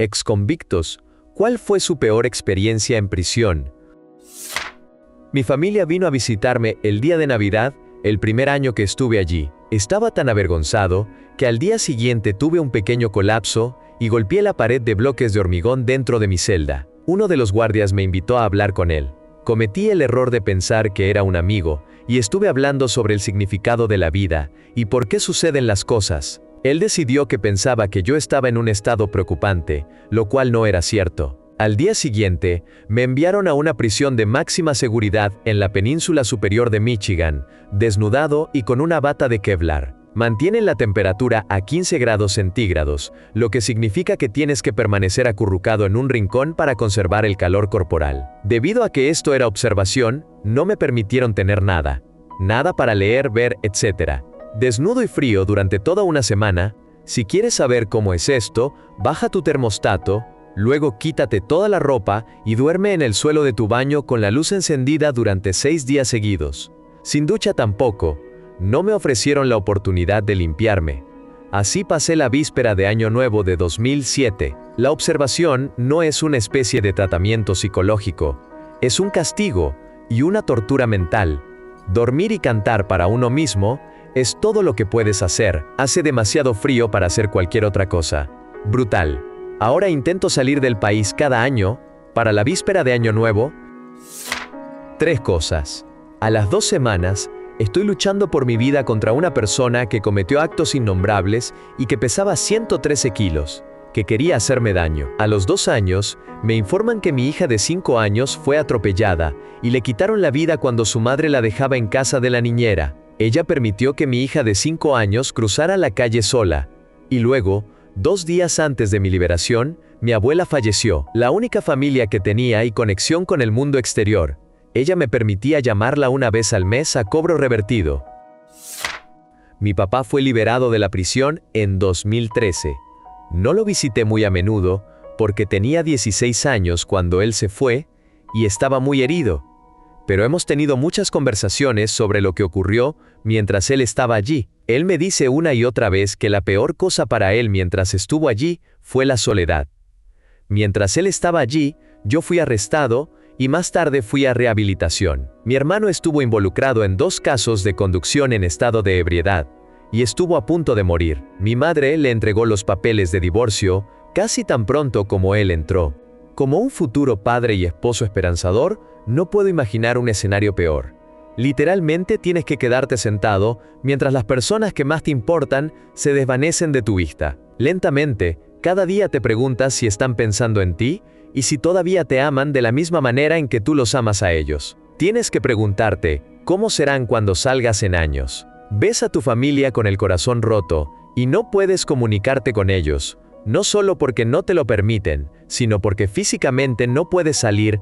Exconvictos, ¿cuál fue su peor experiencia en prisión? Mi familia vino a visitarme el día de Navidad, el primer año que estuve allí. Estaba tan avergonzado que al día siguiente tuve un pequeño colapso y golpeé la pared de bloques de hormigón dentro de mi celda. Uno de los guardias me invitó a hablar con él. Cometí el error de pensar que era un amigo y estuve hablando sobre el significado de la vida y por qué suceden las cosas. Él decidió que pensaba que yo estaba en un estado preocupante, lo cual no era cierto. Al día siguiente, me enviaron a una prisión de máxima seguridad en la península superior de Michigan, desnudado y con una bata de Kevlar. Mantienen la temperatura a 15 grados centígrados, lo que significa que tienes que permanecer acurrucado en un rincón para conservar el calor corporal. Debido a que esto era observación, no me permitieron tener nada. Nada para leer, ver, etc. Desnudo y frío durante toda una semana. Si quieres saber cómo es esto, baja tu termostato, luego quítate toda la ropa y duerme en el suelo de tu baño con la luz encendida durante 6 días seguidos. Sin ducha tampoco. No me ofrecieron la oportunidad de limpiarme. Así pasé la víspera de Año Nuevo de 2007. La observación no es una especie de tratamiento psicológico. Es un castigo y una tortura mental. Dormir y cantar para uno mismo es todo lo que puedes hacer. Hace demasiado frío para hacer cualquier otra cosa. Brutal. Ahora intento salir del país cada año, para la víspera de Año Nuevo. 3 cosas. A las 2 semanas, estoy luchando por mi vida contra una persona que cometió actos innombrables y que pesaba 113 kilos, que quería hacerme daño. A los 2 años, me informan que mi hija de 5 años fue atropellada y le quitaron la vida cuando su madre la dejaba en casa de la niñera. Ella permitió que mi hija de 5 años cruzara la calle sola. Y luego, 2 días antes de mi liberación, mi abuela falleció, la única familia que tenía y conexión con el mundo exterior. Ella me permitía llamarla una vez al mes a cobro revertido. Mi papá fue liberado de la prisión en 2013. No lo visité muy a menudo porque tenía 16 años cuando él se fue y estaba muy herido. Pero hemos tenido muchas conversaciones sobre lo que ocurrió mientras él estaba allí. Él me dice una y otra vez que la peor cosa para él mientras estuvo allí fue la soledad. Mientras él estaba allí, yo fui arrestado y más tarde fui a rehabilitación. Mi hermano estuvo involucrado en 2 casos de conducción en estado de ebriedad y estuvo a punto de morir. Mi madre le entregó los papeles de divorcio casi tan pronto como él entró. Como un futuro padre y esposo esperanzador, no puedo imaginar un escenario peor. Literalmente tienes que quedarte sentado mientras las personas que más te importan se desvanecen de tu vista. Lentamente, cada día te preguntas si están pensando en ti y si todavía te aman de la misma manera en que tú los amas a ellos. Tienes que preguntarte, ¿cómo serán cuando salgas en años? Ves a tu familia con el corazón roto y no puedes comunicarte con ellos, no solo porque no te lo permiten, sino porque físicamente no puedes salir.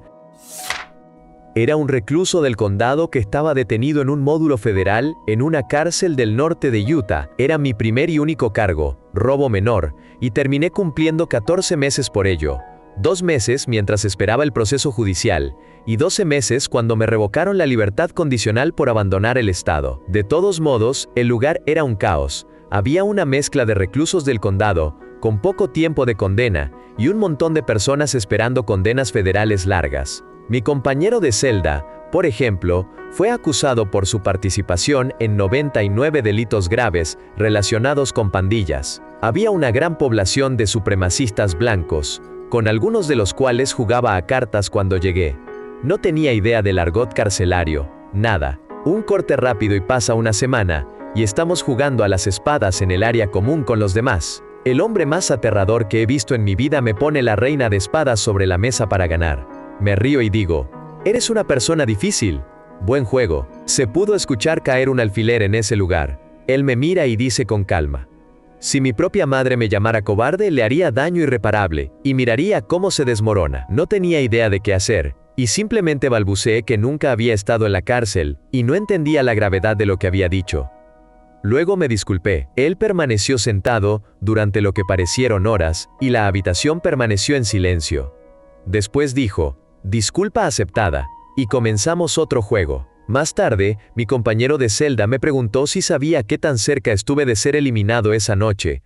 Era un recluso del condado que estaba detenido en un módulo federal en una cárcel del norte de Utah. Era mi primer y único cargo, robo menor, y terminé cumpliendo 14 meses por ello. 2 meses mientras esperaba el proceso judicial, y 12 meses cuando me revocaron la libertad condicional por abandonar el estado. De todos modos, el lugar era un caos. Había una mezcla de reclusos del condado, con poco tiempo de condena, y un montón de personas esperando condenas federales largas. Mi compañero de celda, por ejemplo, fue acusado por su participación en 99 delitos graves relacionados con pandillas. Había una gran población de supremacistas blancos, con algunos de los cuales jugaba a cartas cuando llegué. No tenía idea del argot carcelario, nada. Un corte rápido y pasa una semana, y estamos jugando a las espadas en el área común con los demás. El hombre más aterrador que he visto en mi vida me pone la reina de espadas sobre la mesa para ganar. Me río y digo, eres una persona difícil. Buen juego. Se pudo escuchar caer un alfiler en ese lugar. Él me mira y dice con calma, si mi propia madre me llamara cobarde, le haría daño irreparable, y miraría cómo se desmorona. No tenía idea de qué hacer, y simplemente balbuceé que nunca había estado en la cárcel, y no entendía la gravedad de lo que había dicho. Luego me disculpé. Él permaneció sentado durante lo que parecieron horas, y la habitación permaneció en silencio. Después dijo, disculpa aceptada, y comenzamos otro juego. Más tarde, mi compañero de celda me preguntó si sabía qué tan cerca estuve de ser eliminado esa noche.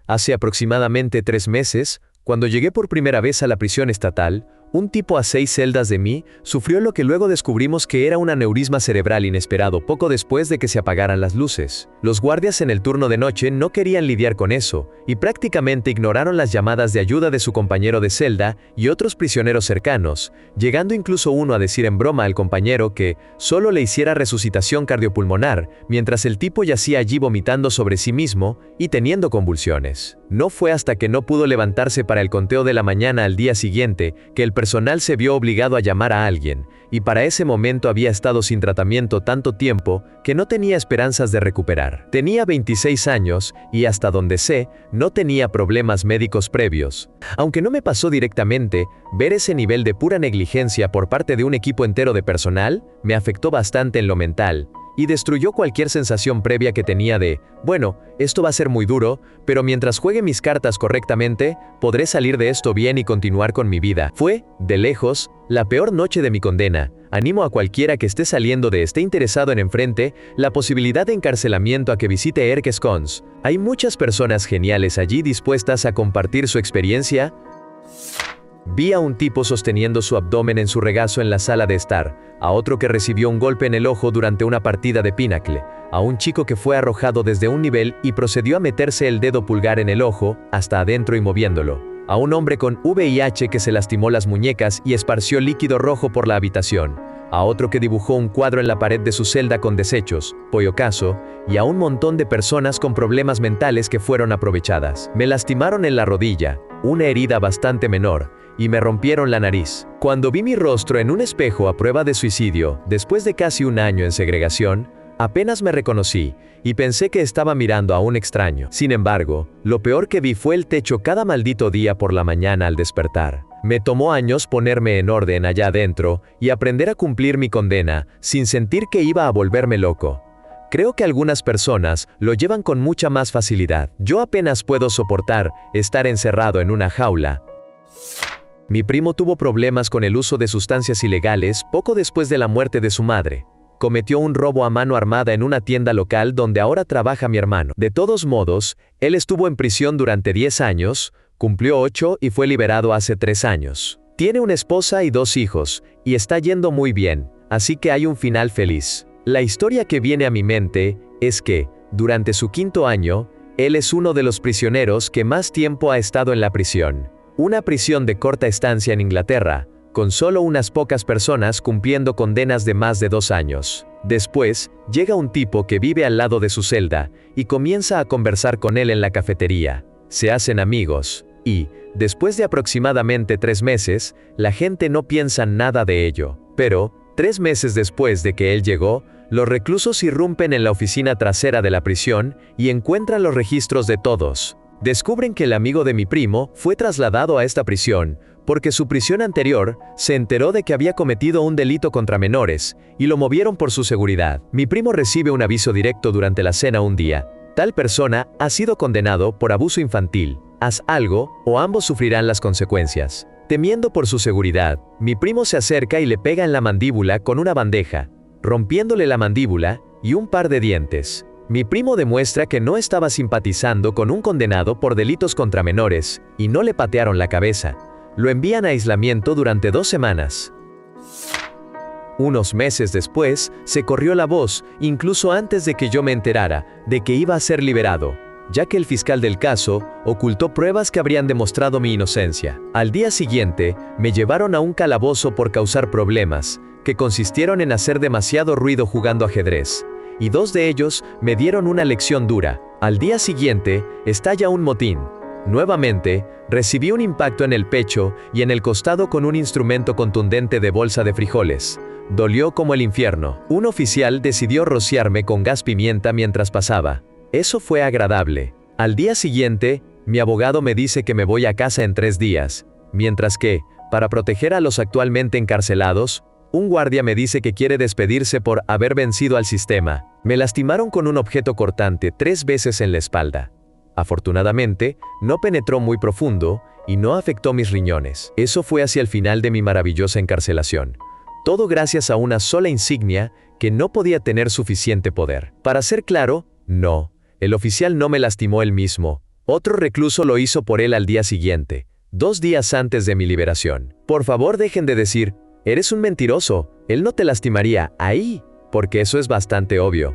Hace aproximadamente 3 meses, cuando llegué por primera vez a la prisión estatal, un tipo a 6 celdas de mí sufrió lo que luego descubrimos que era un aneurisma cerebral inesperado poco después de que se apagaran las luces. Los guardias en el turno de noche no querían lidiar con eso, y prácticamente ignoraron las llamadas de ayuda de su compañero de celda y otros prisioneros cercanos, llegando incluso uno a decir en broma al compañero que solo le hiciera resucitación cardiopulmonar, mientras el tipo yacía allí vomitando sobre sí mismo y teniendo convulsiones. No fue hasta que no pudo levantarse para el conteo de la mañana al día siguiente que el personal se vio obligado a llamar a alguien, y para ese momento había estado sin tratamiento tanto tiempo que no tenía esperanzas de recuperar. Tenía 26 años y, hasta donde sé, no tenía problemas médicos previos. Aunque no me pasó directamente, ver ese nivel de pura negligencia por parte de un equipo entero de personal me afectó bastante en lo mental, y destruyó cualquier sensación previa que tenía de, bueno, esto va a ser muy duro, pero mientras juegue mis cartas correctamente, podré salir de esto bien y continuar con mi vida. Fue, de lejos, la peor noche de mi condena. Animo a cualquiera que esté saliendo de esté interesado en enfrente la posibilidad de encarcelamiento a que visite Erques Cons. Hay muchas personas geniales allí dispuestas a compartir su experiencia. Vi a un tipo sosteniendo su abdomen en su regazo en la sala de estar, a otro que recibió un golpe en el ojo durante una partida de Pinnacle, a un chico que fue arrojado desde un nivel y procedió a meterse el dedo pulgar en el ojo, hasta adentro y moviéndolo, a un hombre con VIH que se lastimó las muñecas y esparció líquido rojo por la habitación, a otro que dibujó un cuadro en la pared de su celda con desechos, pollo caso, y a un montón de personas con problemas mentales que fueron aprovechadas. Me lastimaron en la rodilla, una herida bastante menor, y me rompieron la nariz. Cuando vi mi rostro en un espejo a prueba de suicidio, después de casi un año en segregación, apenas me reconocí, y pensé que estaba mirando a un extraño. Sin embargo, lo peor que vi fue el techo cada maldito día por la mañana al despertar. Me tomó años ponerme en orden allá adentro y aprender a cumplir mi condena, sin sentir que iba a volverme loco. Creo que algunas personas lo llevan con mucha más facilidad. Yo apenas puedo soportar estar encerrado en una jaula. Mi primo tuvo problemas con el uso de sustancias ilegales poco después de la muerte de su madre. Cometió un robo a mano armada en una tienda local donde ahora trabaja mi hermano. De todos modos, él estuvo en prisión durante 10 años, cumplió 8 y fue liberado hace 3 años. Tiene una esposa y 2 hijos, y está yendo muy bien, así que hay un final feliz. La historia que viene a mi mente es que, durante su 5º año, él es uno de los prisioneros que más tiempo ha estado en la prisión. Una prisión de corta estancia en Inglaterra, con solo unas pocas personas cumpliendo condenas de más de 2 años. Después, llega un tipo que vive al lado de su celda, y comienza a conversar con él en la cafetería. Se hacen amigos, y, después de aproximadamente 3 meses, la gente no piensa nada de ello. Pero, 3 meses después de que él llegó, los reclusos irrumpen en la oficina trasera de la prisión y encuentran los registros de todos. Descubren que el amigo de mi primo fue trasladado a esta prisión, porque su prisión anterior se enteró de que había cometido un delito contra menores, y lo movieron por su seguridad. Mi primo recibe un aviso directo durante la cena un día. Tal persona ha sido condenado por abuso infantil. Haz algo, o ambos sufrirán las consecuencias. Temiendo por su seguridad, mi primo se acerca y le pega en la mandíbula con una bandeja, rompiéndole la mandíbula y un par de dientes. Mi primo demuestra que no estaba simpatizando con un condenado por delitos contra menores, y no le patearon la cabeza. Lo envían a aislamiento durante 2 semanas. Unos meses después, se corrió la voz, incluso antes de que yo me enterara, de que iba a ser liberado, ya que el fiscal del caso ocultó pruebas que habrían demostrado mi inocencia. Al día siguiente, me llevaron a un calabozo por causar problemas, que consistieron en hacer demasiado ruido jugando ajedrez. Y 2 de ellos me dieron una lección dura. Al día siguiente, estalla un motín. Nuevamente, recibí un impacto en el pecho y en el costado con un instrumento contundente de bolsa de frijoles. Dolió como el infierno. Un oficial decidió rociarme con gas pimienta mientras pasaba. Eso fue agradable. Al día siguiente, mi abogado me dice que me voy a casa en 3 días, mientras que, para proteger a los actualmente encarcelados, un guardia me dice que quiere despedirse por haber vencido al sistema. Me lastimaron con un objeto cortante 3 veces en la espalda. Afortunadamente, no penetró muy profundo y no afectó mis riñones. Eso fue hacia el final de mi maravillosa encarcelación. Todo gracias a una sola insignia que no podía tener suficiente poder. Para ser claro, no. El oficial no me lastimó él mismo. Otro recluso lo hizo por él al día siguiente, 2 días antes de mi liberación. Por favor, dejen de decir, eres un mentiroso, él no te lastimaría ahí, porque eso es bastante obvio.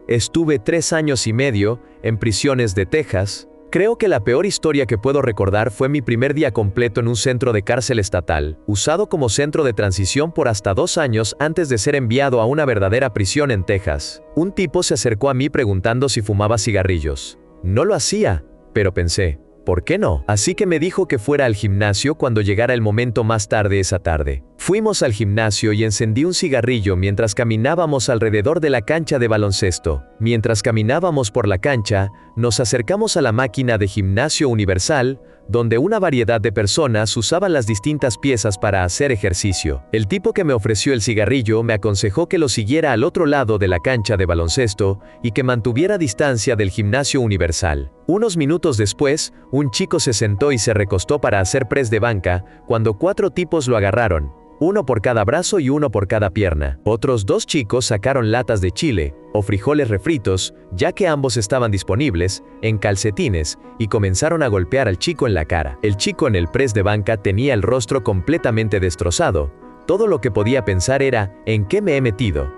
Estuve 3 años y medio en prisiones de Texas. Creo que la peor historia que puedo recordar fue mi primer día completo en un centro de cárcel estatal, usado como centro de transición por hasta 2 años antes de ser enviado a una verdadera prisión en Texas. Un tipo se acercó a mí preguntando si fumaba cigarrillos. No lo hacía, pero pensé, ¿por qué no? Así que me dijo que fuera al gimnasio cuando llegara el momento más tarde esa tarde. Fuimos al gimnasio y encendí un cigarrillo mientras caminábamos alrededor de la cancha de baloncesto. Mientras caminábamos por la cancha, nos acercamos a la máquina de gimnasio universal, donde una variedad de personas usaban las distintas piezas para hacer ejercicio. El tipo que me ofreció el cigarrillo me aconsejó que lo siguiera al otro lado de la cancha de baloncesto y que mantuviera distancia del gimnasio universal. Unos minutos después, un chico se sentó y se recostó para hacer press de banca, cuando 4 tipos lo agarraron. Uno por cada brazo y uno por cada pierna. Otros 2 chicos sacaron latas de chile, o frijoles refritos, ya que ambos estaban disponibles, en calcetines, y comenzaron a golpear al chico en la cara. El chico en el press de banca tenía el rostro completamente destrozado. Todo lo que podía pensar era, ¿en qué me he metido?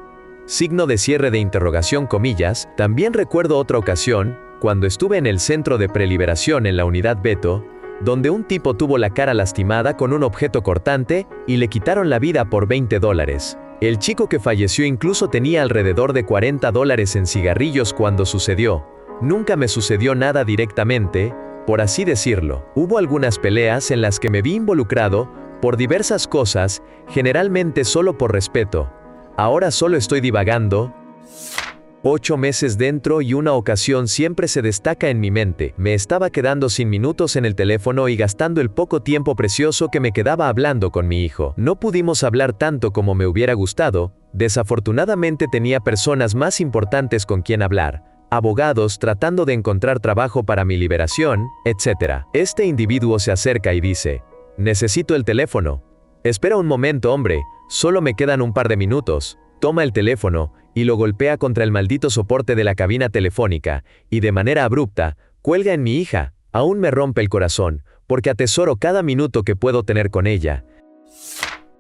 Signo de cierre de interrogación comillas. También recuerdo otra ocasión, cuando estuve en el centro de preliberación en la unidad Beto, donde un tipo tuvo la cara lastimada con un objeto cortante y le quitaron la vida por $20. El chico que falleció incluso tenía alrededor de $40 en cigarrillos cuando sucedió. Nunca me sucedió nada directamente, por así decirlo. Hubo algunas peleas en las que me vi involucrado por diversas cosas, generalmente solo por respeto. Ahora solo estoy divagando. 8 meses dentro y una ocasión siempre se destaca en mi mente. Me estaba quedando sin minutos en el teléfono y gastando el poco tiempo precioso que me quedaba hablando con mi hijo. No pudimos hablar tanto como me hubiera gustado. Desafortunadamente tenía personas más importantes con quien hablar. Abogados tratando de encontrar trabajo para mi liberación, etc. Este individuo se acerca y dice, necesito el teléfono. Espera un momento, hombre, solo me quedan un par de minutos. Toma el teléfono y lo golpea contra el maldito soporte de la cabina telefónica, y de manera abrupta, cuelga en mi hija. Aún me rompe el corazón, porque atesoro cada minuto que puedo tener con ella.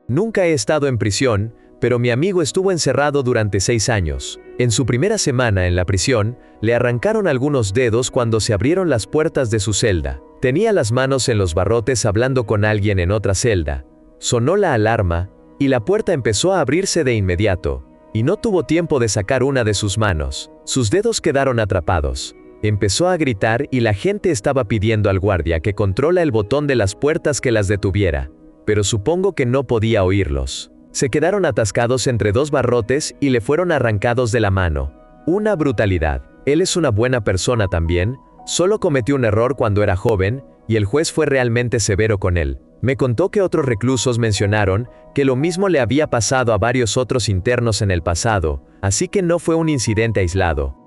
Nunca he estado en prisión, pero mi amigo estuvo encerrado durante 6 años. En su primera semana en la prisión, le arrancaron algunos dedos cuando se abrieron las puertas de su celda. Tenía las manos en los barrotes hablando con alguien en otra celda. Sonó la alarma, y la puerta empezó a abrirse de inmediato, y no tuvo tiempo de sacar una de sus manos. Sus dedos quedaron atrapados. Empezó a gritar y la gente estaba pidiendo al guardia que controla el botón de las puertas que las detuviera, pero supongo que no podía oírlos. Se quedaron atascados entre 2 barrotes y le fueron arrancados de la mano. Una brutalidad. Él es una buena persona también, solo cometió un error cuando era joven, y el juez fue realmente severo con él. Me contó que otros reclusos mencionaron que lo mismo le había pasado a varios otros internos en el pasado, así que no fue un incidente aislado.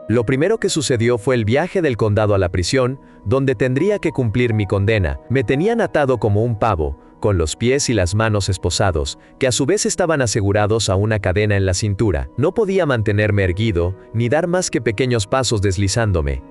Lo primero que sucedió fue el viaje del condado a la prisión, donde tendría que cumplir mi condena. Me tenían atado como un pavo, con los pies y las manos esposados, que a su vez estaban asegurados a una cadena en la cintura. No podía mantenerme erguido, ni dar más que pequeños pasos deslizándome.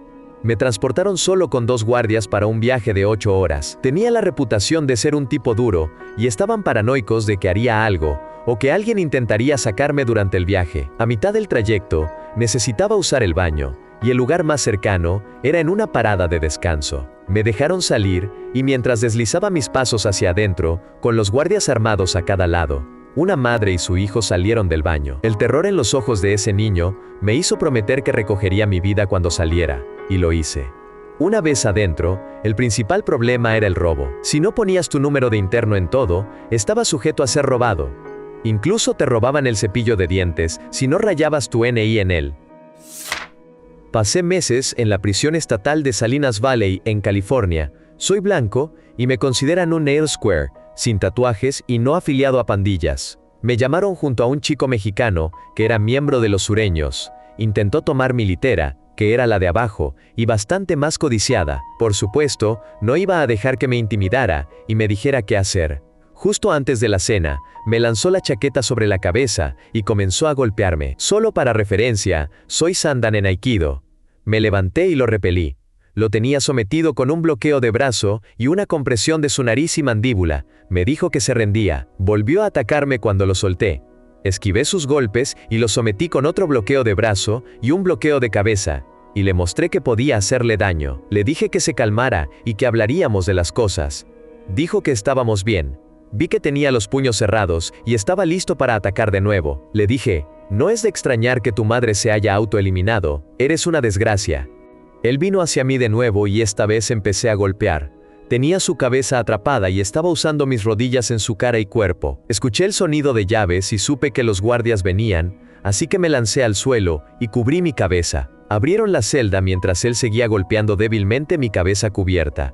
Me transportaron solo con 2 guardias para un viaje de 8 horas. Tenía la reputación de ser un tipo duro, y estaban paranoicos de que haría algo, o que alguien intentaría sacarme durante el viaje. A mitad del trayecto, necesitaba usar el baño, y el lugar más cercano era en una parada de descanso. Me dejaron salir, y mientras deslizaba mis pasos hacia adentro, con los guardias armados a cada lado, una madre y su hijo salieron del baño. El terror en los ojos de ese niño me hizo prometer que recogería mi vida cuando saliera, y lo hice. Una vez adentro, el principal problema era el robo. Si no ponías tu número de interno en todo, estabas sujeto a ser robado. Incluso te robaban el cepillo de dientes si no rayabas tu NI en él. Pasé meses en la prisión estatal de Salinas Valley, en California. Soy blanco, y me consideran un nail square, sin tatuajes y no afiliado a pandillas. Me llamaron junto a un chico mexicano, que era miembro de los sureños. Intentó tomar mi litera, que era la de abajo, y bastante más codiciada. Por supuesto, no iba a dejar que me intimidara, y me dijera qué hacer. Justo antes de la cena, me lanzó la chaqueta sobre la cabeza, y comenzó a golpearme. Solo para referencia, soy Sandan en Aikido. Me levanté y lo repelí. Lo tenía sometido con un bloqueo de brazo y una compresión de su nariz y mandíbula. Me dijo que se rendía. Volvió a atacarme cuando lo solté. Esquivé sus golpes y lo sometí con otro bloqueo de brazo y un bloqueo de cabeza. Y le mostré que podía hacerle daño. Le dije que se calmara y que hablaríamos de las cosas. Dijo que estábamos bien. Vi que tenía los puños cerrados y estaba listo para atacar de nuevo. Le dije, no es de extrañar que tu madre se haya autoeliminado, eres una desgracia. Él vino hacia mí de nuevo y esta vez empecé a golpear. Tenía su cabeza atrapada y estaba usando mis rodillas en su cara y cuerpo. Escuché el sonido de llaves y supe que los guardias venían, así que me lancé al suelo y cubrí mi cabeza. Abrieron la celda mientras él seguía golpeando débilmente mi cabeza cubierta.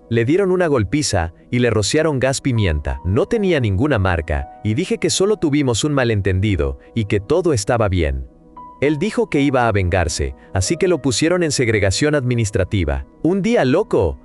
Le dieron una golpiza y le rociaron gas pimienta. No tenía ninguna marca y dije que solo tuvimos un malentendido y que todo estaba bien. Él dijo que iba a vengarse, así que lo pusieron en segregación administrativa. ¡Un día loco!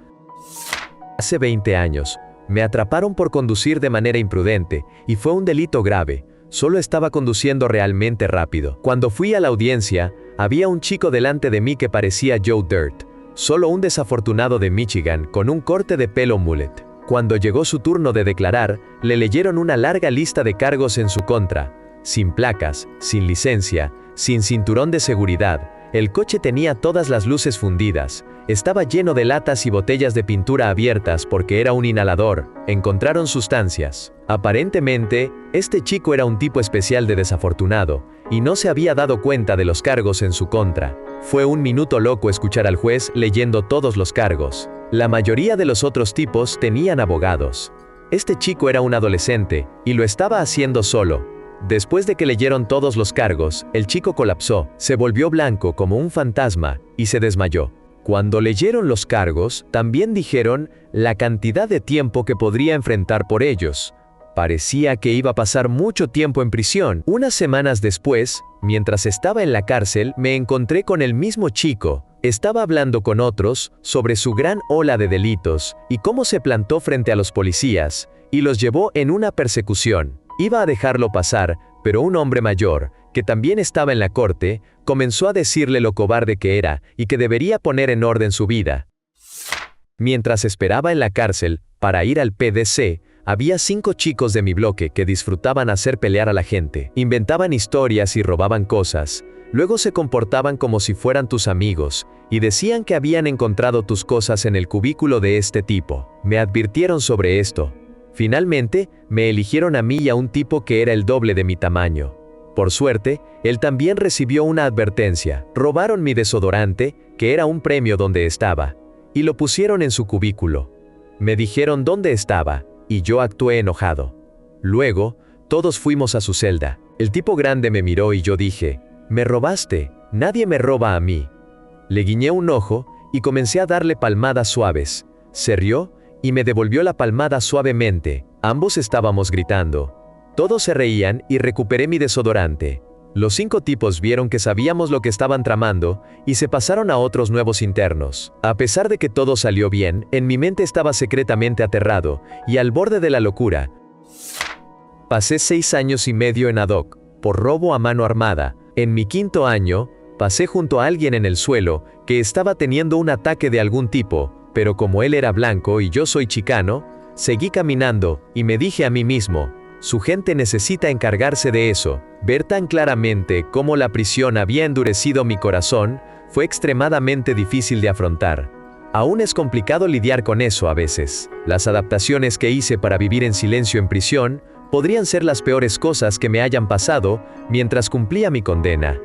Hace 20 años, me atraparon por conducir de manera imprudente, y fue un delito grave. Solo estaba conduciendo realmente rápido. Cuando fui a la audiencia, había un chico delante de mí que parecía Joe Dirt, solo un desafortunado de Michigan con un corte de pelo mullet. Cuando llegó su turno de declarar, le leyeron una larga lista de cargos en su contra. Sin placas, sin licencia, sin cinturón de seguridad, el coche tenía todas las luces fundidas, estaba lleno de latas y botellas de pintura abiertas porque era un inhalador, encontraron sustancias. Aparentemente, este chico era un tipo especial de desafortunado, y no se había dado cuenta de los cargos en su contra. Fue un minuto loco escuchar al juez leyendo todos los cargos. La mayoría de los otros tipos tenían abogados. Este chico era un adolescente, y lo estaba haciendo solo. Después de que leyeron todos los cargos, el chico colapsó, se volvió blanco como un fantasma, y se desmayó. Cuando leyeron los cargos, también dijeron la cantidad de tiempo que podría enfrentar por ellos. Parecía que iba a pasar mucho tiempo en prisión. Unas semanas después, mientras estaba en la cárcel, me encontré con el mismo chico. Estaba hablando con otros sobre su gran ola de delitos y cómo se plantó frente a los policías y los llevó en una persecución. Iba a dejarlo pasar, pero un hombre mayor, que también estaba en la corte, comenzó a decirle lo cobarde que era y que debería poner en orden su vida. Mientras esperaba en la cárcel, para ir al PDC, había 5 chicos de mi bloque que disfrutaban hacer pelear a la gente. Inventaban historias y robaban cosas. Luego se comportaban como si fueran tus amigos, y decían que habían encontrado tus cosas en el cubículo de este tipo. Me advirtieron sobre esto. Finalmente, me eligieron a mí y a un tipo que era el doble de mi tamaño. Por suerte, él también recibió una advertencia. Robaron mi desodorante, que era un premio donde estaba, y lo pusieron en su cubículo. Me dijeron dónde estaba, y yo actué enojado. Luego, todos fuimos a su celda. El tipo grande me miró y yo dije, «Me robaste, nadie me roba a mí». Le guiñé un ojo y comencé a darle palmadas suaves. Se rió y me devolvió la palmada suavemente. Ambos estábamos gritando. Todos se reían y recuperé mi desodorante. Los 5 tipos vieron que sabíamos lo que estaban tramando y se pasaron a otros nuevos internos. A pesar de que todo salió bien, en mi mente estaba secretamente aterrado y al borde de la locura. Pasé 6 años y medio en Haddock, por robo a mano armada. En mi 5º año, pasé junto a alguien en el suelo que estaba teniendo un ataque de algún tipo, pero como él era blanco y yo soy chicano, seguí caminando y me dije a mí mismo, su gente necesita encargarse de eso. Ver tan claramente cómo la prisión había endurecido mi corazón fue extremadamente difícil de afrontar. Aún es complicado lidiar con eso a veces. Las adaptaciones que hice para vivir en silencio en prisión podrían ser las peores cosas que me hayan pasado mientras cumplía mi condena.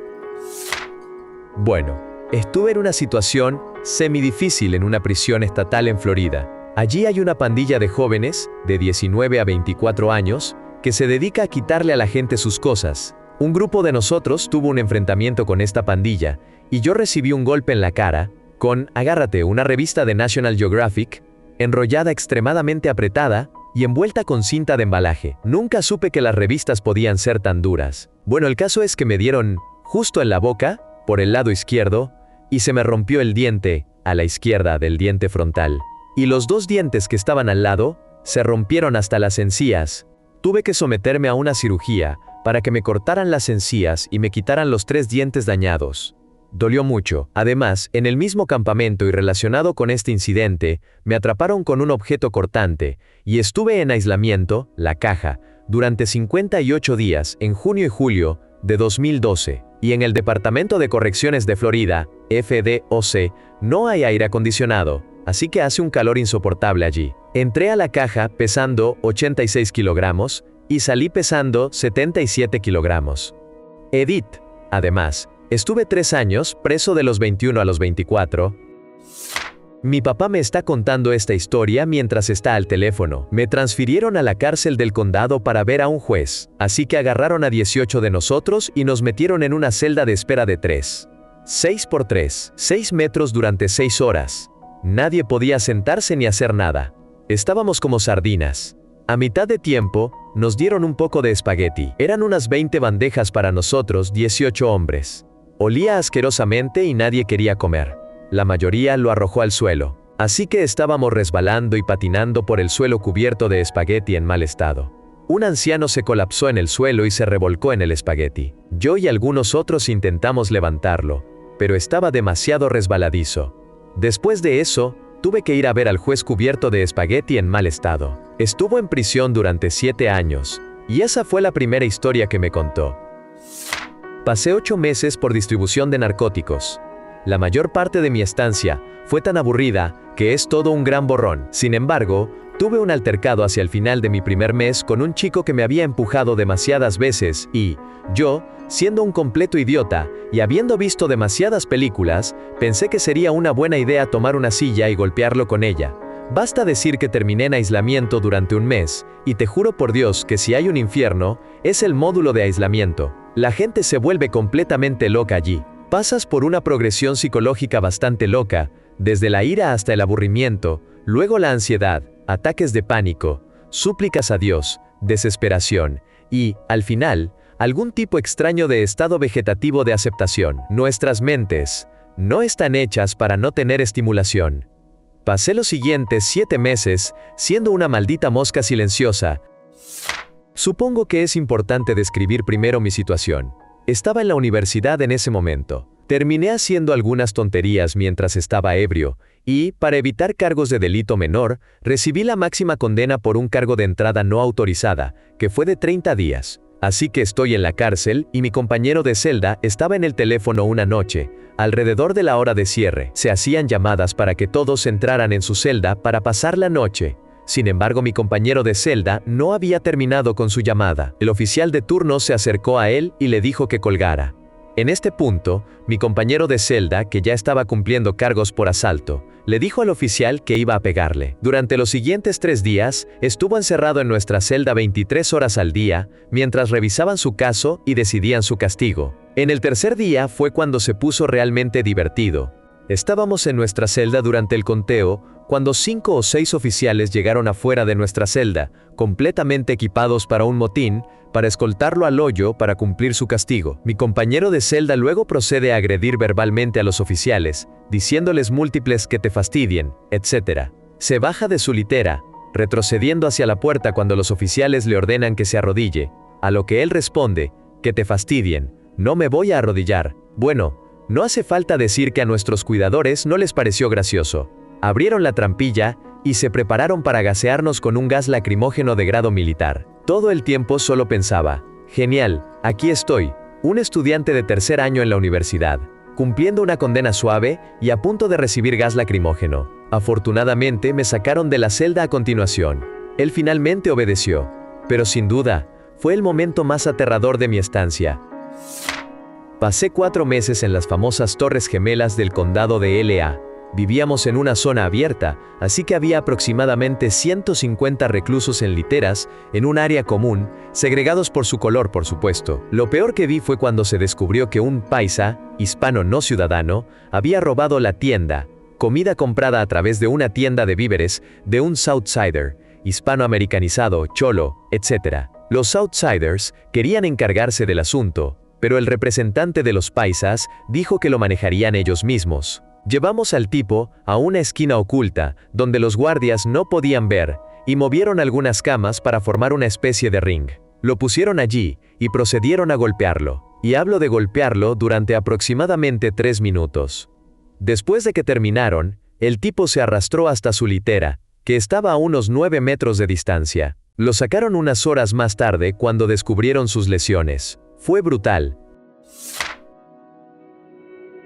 Bueno, estuve en una situación semidifícil en una prisión estatal en Florida. Allí hay una pandilla de jóvenes, de 19 a 24 años, que se dedica a quitarle a la gente sus cosas. Un grupo de nosotros tuvo un enfrentamiento con esta pandilla, y yo recibí un golpe en la cara, con Agárrate, una revista de National Geographic, enrollada extremadamente apretada y envuelta con cinta de embalaje. Nunca supe que las revistas podían ser tan duras. Bueno, el caso es que me dieron justo en la boca, por el lado izquierdo, y se me rompió el diente, a la izquierda del diente frontal. Y los 2 dientes que estaban al lado, se rompieron hasta las encías. Tuve que someterme a una cirugía, para que me cortaran las encías y me quitaran los 3 dientes dañados. Dolió mucho. Además, en el mismo campamento y relacionado con este incidente, me atraparon con un objeto cortante, y estuve en aislamiento, la caja, durante 58 días, en junio y julio de 2012. Y en el Departamento de Correcciones de Florida, FDOC, no hay aire acondicionado, así que hace un calor insoportable allí. Entré a la caja pesando 86 kilogramos y salí pesando 77 kilogramos. Edith. Además, estuve 3 años preso de los 21 a los 24. Mi papá me está contando esta historia mientras está al teléfono. Me transfirieron a la cárcel del condado para ver a un juez, así que agarraron a 18 de nosotros y nos metieron en una celda de espera de 6 por 3, 6 metros durante 6 horas. Nadie podía sentarse ni hacer nada. Estábamos como sardinas. A mitad de tiempo, nos dieron un poco de espagueti. Eran unas 20 bandejas para nosotros, 18 hombres. Olía asquerosamente y nadie quería comer. La mayoría lo arrojó al suelo. Así que estábamos resbalando y patinando por el suelo cubierto de espagueti en mal estado. Un anciano se colapsó en el suelo y se revolcó en el espagueti. Yo y algunos otros intentamos levantarlo, pero estaba demasiado resbaladizo. Después de eso, tuve que ir a ver al juez cubierto de espagueti en mal estado. Estuvo en prisión durante 7 años, y esa fue la primera historia que me contó. Pasé 8 meses por distribución de narcóticos. La mayor parte de mi estancia fue tan aburrida que es todo un gran borrón. Sin embargo, tuve un altercado hacia el final de mi primer mes con un chico que me había empujado demasiadas veces y, yo, siendo un completo idiota y habiendo visto demasiadas películas, pensé que sería una buena idea tomar una silla y golpearlo con ella. Basta decir que terminé en aislamiento durante un mes, y te juro por Dios que si hay un infierno, es el módulo de aislamiento. La gente se vuelve completamente loca allí. Pasas por una progresión psicológica bastante loca, desde la ira hasta el aburrimiento, luego la ansiedad, ataques de pánico, súplicas a Dios, desesperación, y, al final, algún tipo extraño de estado vegetativo de aceptación. Nuestras mentes no están hechas para no tener estimulación. Pasé los siguientes 7 meses siendo una maldita mosca silenciosa. Supongo que es importante describir primero mi situación. Estaba en la universidad en ese momento. Terminé haciendo algunas tonterías mientras estaba ebrio, y, para evitar cargos de delito menor, recibí la máxima condena por un cargo de entrada no autorizada, que fue de 30 días. Así que estoy en la cárcel y mi compañero de celda estaba en el teléfono una noche. Alrededor de la hora de cierre, se hacían llamadas para que todos entraran en su celda para pasar la noche. Sin embargo, mi compañero de celda no había terminado con su llamada. El oficial de turno se acercó a él y le dijo que colgara. En este punto, mi compañero de celda, que ya estaba cumpliendo cargos por asalto, le dijo al oficial que iba a pegarle. Durante los siguientes 3 días, estuvo encerrado en nuestra celda 23 horas al día, mientras revisaban su caso y decidían su castigo. En el tercer día fue cuando se puso realmente divertido. Estábamos en nuestra celda durante el conteo, cuando 5 o 6 oficiales llegaron afuera de nuestra celda, completamente equipados para un motín, para escoltarlo al hoyo para cumplir su castigo. Mi compañero de celda luego procede a agredir verbalmente a los oficiales, diciéndoles múltiples que te fastidien, etc. Se baja de su litera, retrocediendo hacia la puerta cuando los oficiales le ordenan que se arrodille, a lo que él responde, que te fastidien, no me voy a arrodillar. Bueno, no hace falta decir que a nuestros cuidadores no les pareció gracioso. Abrieron la trampilla y se prepararon para gasearnos con un gas lacrimógeno de grado militar. Todo el tiempo solo pensaba, genial, aquí estoy, un estudiante de tercer año en la universidad, cumpliendo una condena suave y a punto de recibir gas lacrimógeno. Afortunadamente me sacaron de la celda a continuación. Él finalmente obedeció, pero sin duda, fue el momento más aterrador de mi estancia. Pasé 4 meses en las famosas Torres Gemelas del condado de L.A. Vivíamos en una zona abierta, así que había aproximadamente 150 reclusos en literas, en un área común, segregados por su color, por supuesto. Lo peor que vi fue cuando se descubrió que un paisa, hispano no ciudadano, había robado la tienda, comida comprada a través de una tienda de víveres, de un Southsider, hispanoamericanizado, cholo, etc. Los Southsiders querían encargarse del asunto, pero el representante de los paisas dijo que lo manejarían ellos mismos. Llevamos al tipo a una esquina oculta, donde los guardias no podían ver, y movieron algunas camas para formar una especie de ring. Lo pusieron allí y procedieron a golpearlo. Y hablo de golpearlo durante aproximadamente 3 minutos. Después de que terminaron, el tipo se arrastró hasta su litera, que estaba a unos 9 metros de distancia. Lo sacaron unas horas más tarde cuando descubrieron sus lesiones. Fue brutal,